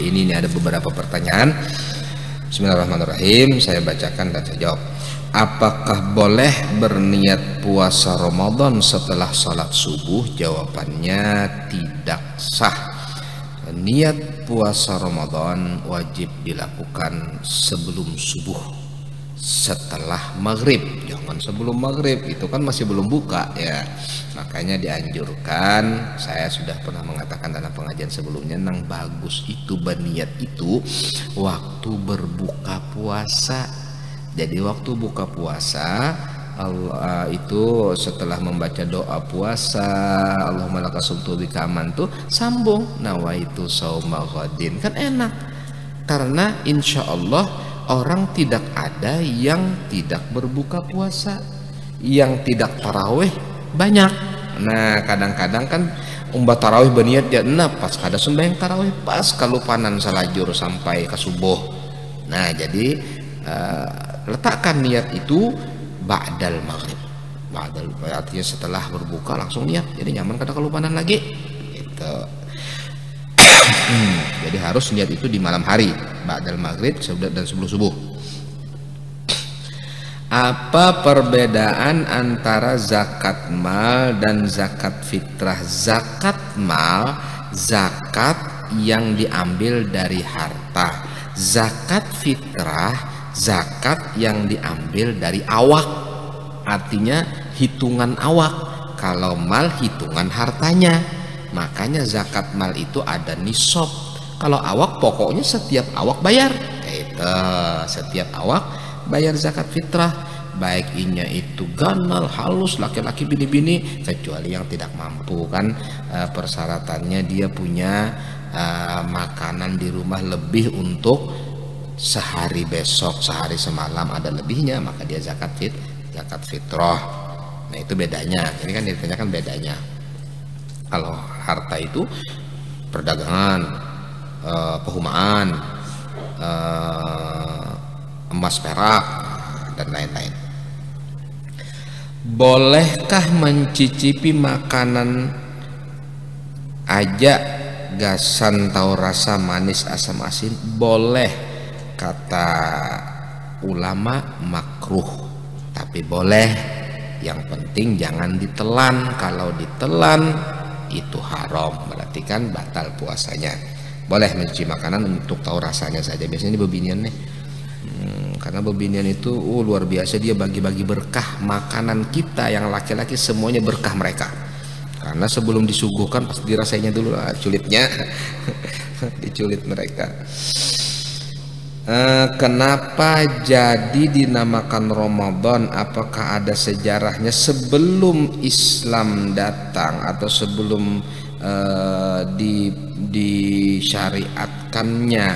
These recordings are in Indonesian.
kali ini ada beberapa pertanyaan. Bismillahirrahmanirrahim, saya bacakan dan saya jawab. Apakah boleh berniat puasa Ramadan setelah salat subuh? Jawabannya tidak sah. Niat puasa Ramadan wajib dilakukan sebelum subuh, setelah maghrib, jangan sebelum maghrib, itu kan masih belum buka ya. Makanya dianjurkan, saya sudah pernah mengatakan dalam pengajian sebelumnya, nang bagus itu berniat itu waktu berbuka puasa. Jadi waktu buka puasa Allah itu setelah membaca doa puasa, Allahumma lakasumtu bika amantu, sambung nawaitu sauma ghadin, kan enak. Karena insya Allah orang tidak ada yang tidak berbuka puasa, yang tidak tarawih banyak. Nah kadang-kadang kan umbah tarawih berniat ya, nah pas kada sembahyang tarawih, pas kalupanan salajur sampai ke subuh. Nah jadi letakkan niat itu ba'dal maghrib, artinya setelah berbuka langsung niat, jadi nyaman kada kelupanan lagi gitu. Jadi harus niat itu di malam hari, ba'dal maghrib dan sebelum subuh. Apa perbedaan antara zakat mal dan zakat fitrah? Zakat mal, zakat yang diambil dari harta. Zakat fitrah, zakat yang diambil dari awak, artinya hitungan awak. Kalau mal hitungan hartanya, makanya zakat mal itu ada nisab. Kalau awak pokoknya setiap awak bayar, itu setiap awak bayar zakat fitrah, baik inya itu ganal, halus, laki-laki, bini-bini, kecuali yang tidak mampu kan, persyaratannya dia punya makanan di rumah lebih untuk sehari besok, sehari semalam ada lebihnya, maka dia zakat fitrah. Nah itu bedanya. Ini kan ditanyakan bedanya. Kalau harta itu perdagangan, perumahan, emas perak dan lain-lain. Bolehkah mencicipi makanan aja gasan tahu rasa manis asam asin? Boleh. Kata ulama makruh, tapi boleh, yang penting jangan ditelan. Kalau ditelan itu haram, berarti kan batal puasanya. Boleh mencicipi makanan untuk tahu rasanya saja. Biasanya ini bebinian nih, karena bebinian itu luar biasa, dia bagi-bagi berkah. Makanan kita yang laki-laki semuanya berkah mereka, karena sebelum disuguhkan pasti dirasainya dulu lah culitnya. Diculit mereka. Kenapa jadi dinamakan Ramadan? Apakah ada sejarahnya sebelum Islam datang atau sebelum disyariatkannya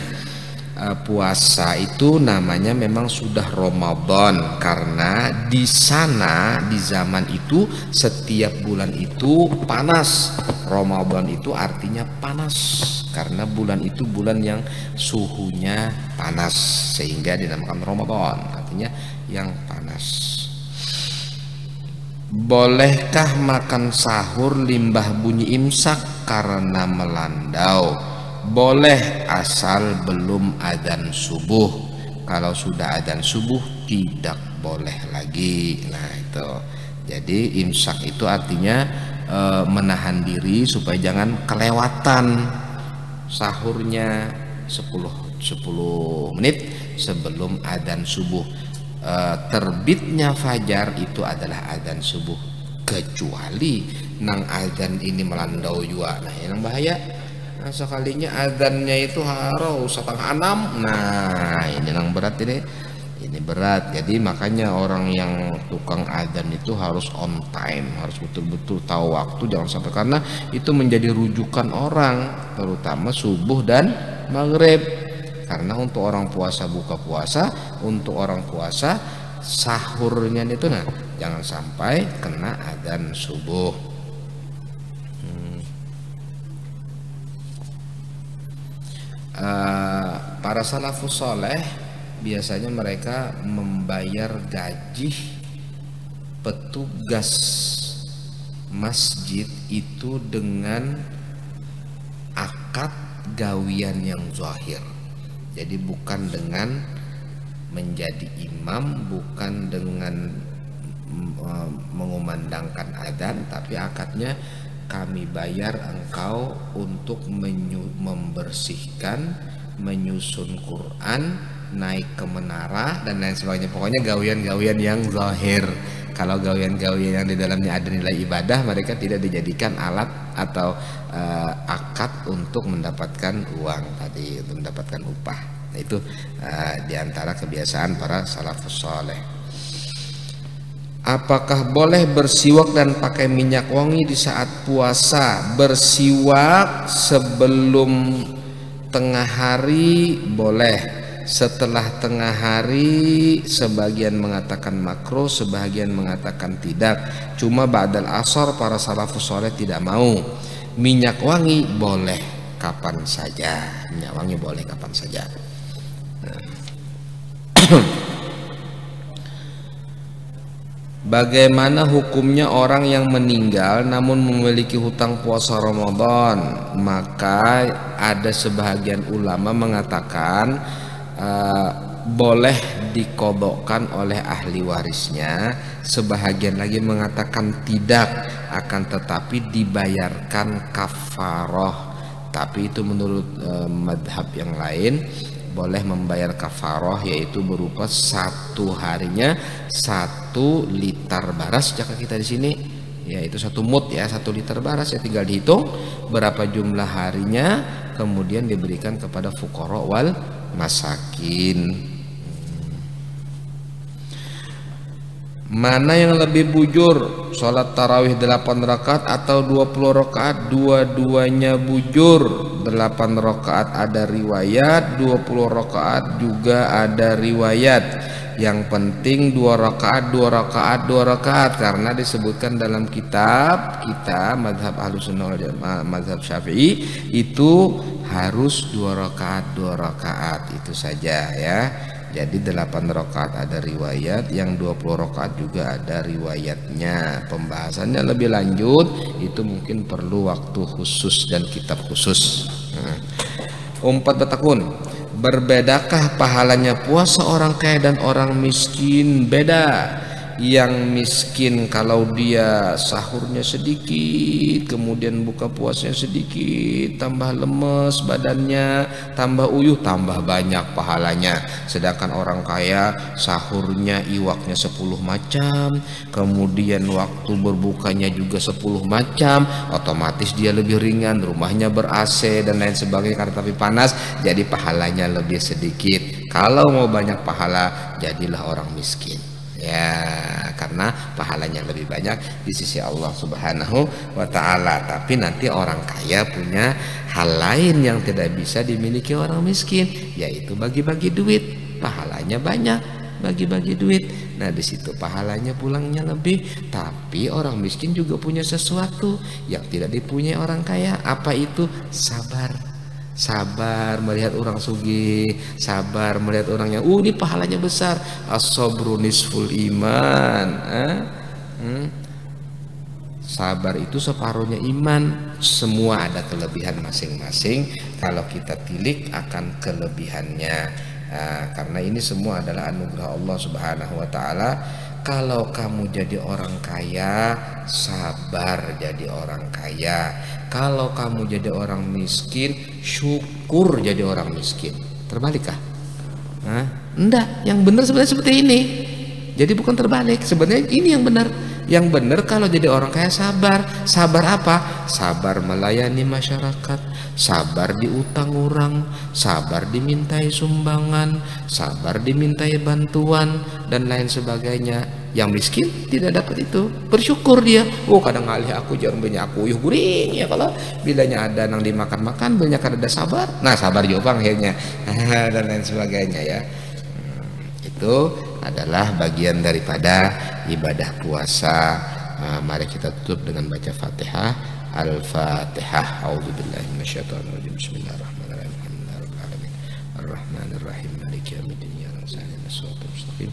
puasa itu namanya memang sudah Ramadan, karena di sana di zaman itu setiap bulan itu panas. Ramadan itu artinya panas, karena bulan itu bulan yang suhunya panas, sehingga dinamakan Ramadan, artinya yang panas. Bolehkah makan sahur limbah bunyi imsak karena melandau? Boleh, asal belum adzan subuh. Kalau sudah adzan subuh tidak boleh lagi. Nah itu, jadi imsak itu artinya menahan diri supaya jangan kelewatan sahurnya 10 menit sebelum adzan subuh. Terbitnya fajar itu adalah adzan subuh, kecuali nang adzan ini melandau juga. Nah yang bahaya, nah, sekalinya adzannya itu harus 5:30. Nah ini yang berat, ini berat. Jadi makanya orang yang tukang adzan itu harus on time, harus betul-betul tahu waktu, jangan sampai, karena itu menjadi rujukan orang, terutama subuh dan maghrib. Karena untuk orang puasa buka puasa, untuk orang puasa sahurnya itu, nah jangan sampai kena adzan subuh. Para salafus soleh biasanya mereka membayar gaji petugas masjid itu dengan akad gawian yang zahir. Jadi bukan dengan menjadi imam, bukan dengan mengumandangkan adzan, tapi akadnya kami bayar engkau untuk membersihkan, menyusun Quran, naik ke menara dan lain sebagainya. Pokoknya gawian-gawian yang zahir. Kalau gawian-gawian yang di dalamnya ada nilai ibadah, mereka tidak dijadikan alat atau akad untuk mendapatkan uang tadi, untuk mendapatkan upah. Nah, itu diantara kebiasaan para salafus saleh. Apakah boleh bersiwak dan pakai minyak wangi di saat puasa? Bersiwak sebelum tengah hari boleh, setelah tengah hari sebagian mengatakan makruh, sebagian mengatakan tidak. Cuma ba'dal asar para salafus saleh tidak mau. Minyak wangi boleh kapan saja, minyak wangi boleh kapan saja. Bagaimana hukumnya orang yang meninggal namun memiliki hutang puasa Ramadan? Maka ada sebahagian ulama mengatakan boleh dikodokkan oleh ahli warisnya, sebahagian lagi mengatakan tidak, akan tetapi dibayarkan kafaroh. Tapi itu menurut madhab yang lain boleh membayar kafaroh, yaitu berupa satu harinya 1 liter baras. Jika kita di sini yaitu 1 mud ya, 1 liter baras ya, tinggal dihitung berapa jumlah harinya, kemudian diberikan kepada fuqara wal masakin. Mana yang lebih bujur, sholat tarawih 8 rakaat atau 20 rakaat? Dua-duanya bujur. 8 rakaat ada riwayat, 20 rakaat juga ada riwayat. Yang penting 2 rakaat, 2 rakaat, 2 rakaat, karena disebutkan dalam kitab kita mazhab Ahlussunnah wal Jamaah, mazhab Syafi'i itu harus 2 rakaat, 2 rakaat, itu saja ya. Jadi 8 rakaat ada riwayat, yang 20 rakaat juga ada riwayatnya. Pembahasannya lebih lanjut itu mungkin perlu waktu khusus dan kitab khusus. Umpat betakun, berbedakah pahalanya puasa orang kaya dan orang miskin? Beda. Yang miskin kalau dia sahurnya sedikit, kemudian buka puasanya sedikit, tambah lemes badannya, tambah uyuh, tambah banyak pahalanya. Sedangkan orang kaya sahurnya iwaknya 10 macam, kemudian waktu berbukanya juga 10 macam, otomatis dia lebih ringan, rumahnya ber-AC dan lain sebagainya, karena tapi panas, jadi pahalanya lebih sedikit. Kalau mau banyak pahala, jadilah orang miskin ya, karena pahalanya lebih banyak di sisi Allah Subhanahu wa ta'ala. Tapi nanti orang kaya punya hal lain yang tidak bisa dimiliki orang miskin, yaitu bagi-bagi duit. Pahalanya banyak, bagi-bagi duit. Nah, di situ pahalanya pulangnya lebih. Tapi orang miskin juga punya sesuatu yang tidak dipunyai orang kaya. Apa itu? Sabar. Sabar melihat orang sugih, sabar melihat orang yang ini pahalanya besar. As-sabru nisful iman. Sabar itu separuhnya iman. Semua ada kelebihan masing-masing. Kalau kita tilik akan kelebihannya, karena ini semua adalah anugerah Allah Subhanahu wa ta'ala. Kalau kamu jadi orang kaya, sabar jadi orang kaya. Kalau kamu jadi orang miskin, syukur jadi orang miskin. Terbalik kah? Enggak, yang benar sebenarnya seperti ini. Jadi bukan terbalik, sebenarnya ini yang benar. Yang benar kalau jadi orang kaya sabar. Sabar apa? Sabar melayani masyarakat, sabar diutang orang, sabar dimintai sumbangan, sabar dimintai bantuan dan lain sebagainya. Yang miskin tidak dapat itu, bersyukur dia. Kadang ngalih aku jarum banyak aku yuh guring ya, kalau bilanya ada nang dimakan-makan, banyak ada sabar. Nah, sabar juga akhirnya dan lain sebagainya ya. Itu adalah bagian daripada ibadah puasa. Mari kita tutup dengan baca Fatihah. Al-Fatihah. A'udzubillahi minasyaitonirrajim. Bismillahirrahmanirrahim. Alhamdulillahirabbil alamin. Arrahmanirrahim. Maliki yaumiddin. Iyyaka na'budu wa iyyaka nasta'in.